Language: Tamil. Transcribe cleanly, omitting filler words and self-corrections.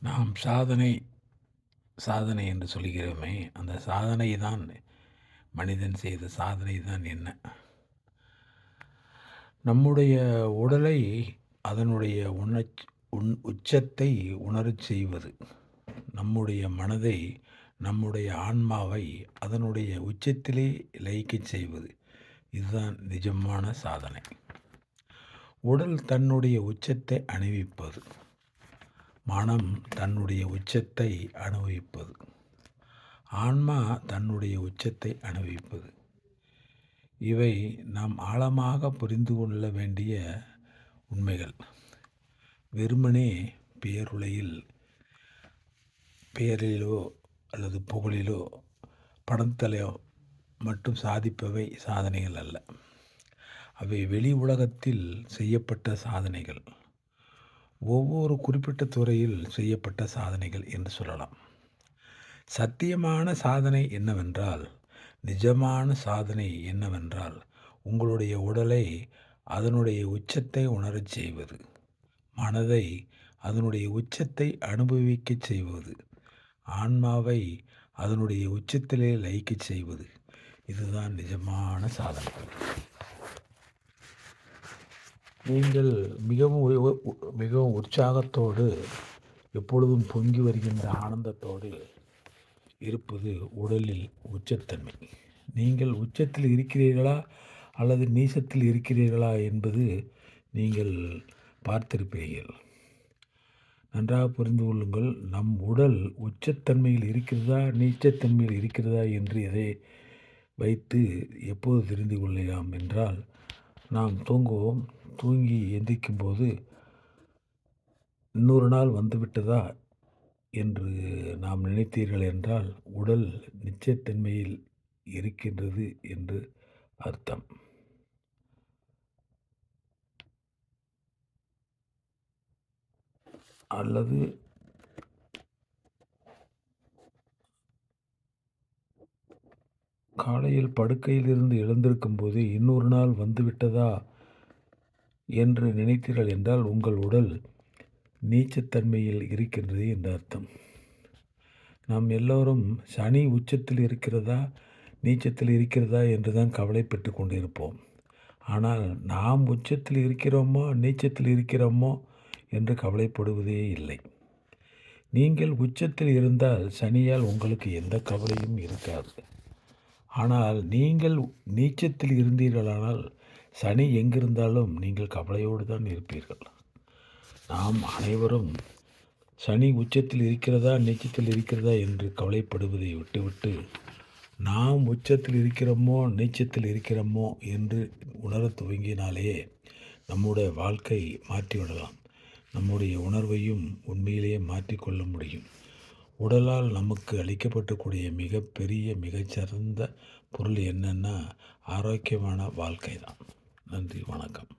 நாம் சாதனை சாதனை என்று சொல்கிறோமே, அந்த சாதனை தான் மனிதன் செய்த சாதனை தான் என்ன? நம்முடைய உடலை அதனுடைய உச்சத்தை உணரச் செய்வது. நம்முடைய மனதை, நம்முடைய ஆன்மாவை அதனுடைய உச்சத்திலே லயிக்கச் செய்வது. இதுதான் நிஜமான சாதனை. உடல் தன்னுடைய உச்சத்தை அணிவிப்பது. மனம் தன்னுடைய உச்சத்தை அனுபவிப்பது. ஆன்மா தன்னுடைய உச்சத்தை அனுபவிப்பது. இவை நாம் ஆழமாக புரிந்து கொள்ள வேண்டிய உண்மைகள். வெறுமனே பெயரிலோ அல்லது புகழிலோ பணத்திலோ மட்டும் சாதிப்பவை சாதனைகள் அல்ல. அவை வெளி உலகத்தில் செய்யப்பட்ட சாதனைகள். ஒவ்வொரு குறிப்பிட்ட துறையில் செய்யப்பட்ட சாதனைகள் என்று சொல்லலாம். சத்தியமான சாதனை என்னவென்றால், நிஜமான சாதனை என்னவென்றால், உங்களுடைய உடலை அதனுடைய உச்சத்தை உணரச் செய்வது, மனதை அதனுடைய உச்சத்தை அனுபவிக்கச் செய்வது, ஆன்மாவை அதனுடைய உச்சத்திலே லயிக்கச் செய்வது. இதுதான் நிஜமான சாதனை. நீங்கள் மிகவும் உற்சாகத்தோடு எப்பொழுதும் பொங்கி வருகின்ற ஆனந்தத்தோடு இருப்பது உடலில் உச்சத்தன்மை. நீங்கள் உச்சத்தில் இருக்கிறீர்களா அல்லது நீச்சத்தில் இருக்கிறீர்களா என்பது நீங்கள் பார்த்திருப்பீர்கள். நன்றாக புரிந்து கொள்ளுங்கள். நம் உடல் உச்சத்தன்மையில் இருக்கிறதா நீச்சத்தன்மையில் இருக்கிறதா என்று எதை வைத்து எப்போது தெரிந்து கொள்ளலாம் என்றால், நாம் தூங்குவோம். தூங்கி எந்திரிக்கும்போது இன்னொரு நாள் வந்துவிட்டதா என்று நாம் நினைத்தீர்கள் என்றால், உடல் நிச்சயத்தன்மையில் இருக்கின்றது என்று அர்த்தம். அல்லது காலையில் படுக்கையிலிருந்து எழுந்திருக்கும் போது இன்னொரு நாள் வந்துவிட்டதா என்று நினைத்தீர்கள் என்றால், உங்கள் உடல் நீச்சத்தன்மையில் இருக்கின்றது என்று அர்த்தம். நாம் எல்லோரும் சனி உச்சத்தில் இருக்கிறதா நீச்சத்தில் இருக்கிறதா என்று தான் கவலைப்பட்டு கொண்டிருப்போம். ஆனால் நாம் உச்சத்தில் இருக்கிறோமோ நீச்சத்தில் இருக்கிறோமோ என்று கவலைப்படுவதே இல்லை. நீங்கள் உச்சத்தில் இருந்தால் சனியால் உங்களுக்கு எந்த கவலையும் இருக்காது. ஆனால் நீங்கள் நீச்சத்தில் இருந்தீர்களானால் சனி எங்கிருந்தாலும் நீங்கள் கவலையோடு தான் இருப்பீர்கள். நாம் அனைவரும் சனி உச்சத்தில் இருக்கிறதா நீச்சத்தில் இருக்கிறதா என்று கவலைப்படுவதை விட்டுவிட்டு, நாம் உச்சத்தில் இருக்கிறோமோ நீச்சத்தில் இருக்கிறோமோ என்று உணரத் துவங்கினாலே நம்முடைய வாழ்க்கை மாற்றிவிடலாம். நம்முடைய உணர்வையும் உண்மையிலேயே மாற்றிக்கொள்ள முடியும். உடலால் நமக்கு அளிக்கப்பட்டக்கூடிய மிகப்பெரிய மிகச்சிறந்த பொருள் என்னன்னா, ஆரோக்கியமான வாழ்க்கை தான். நன்றி, வணக்கம்.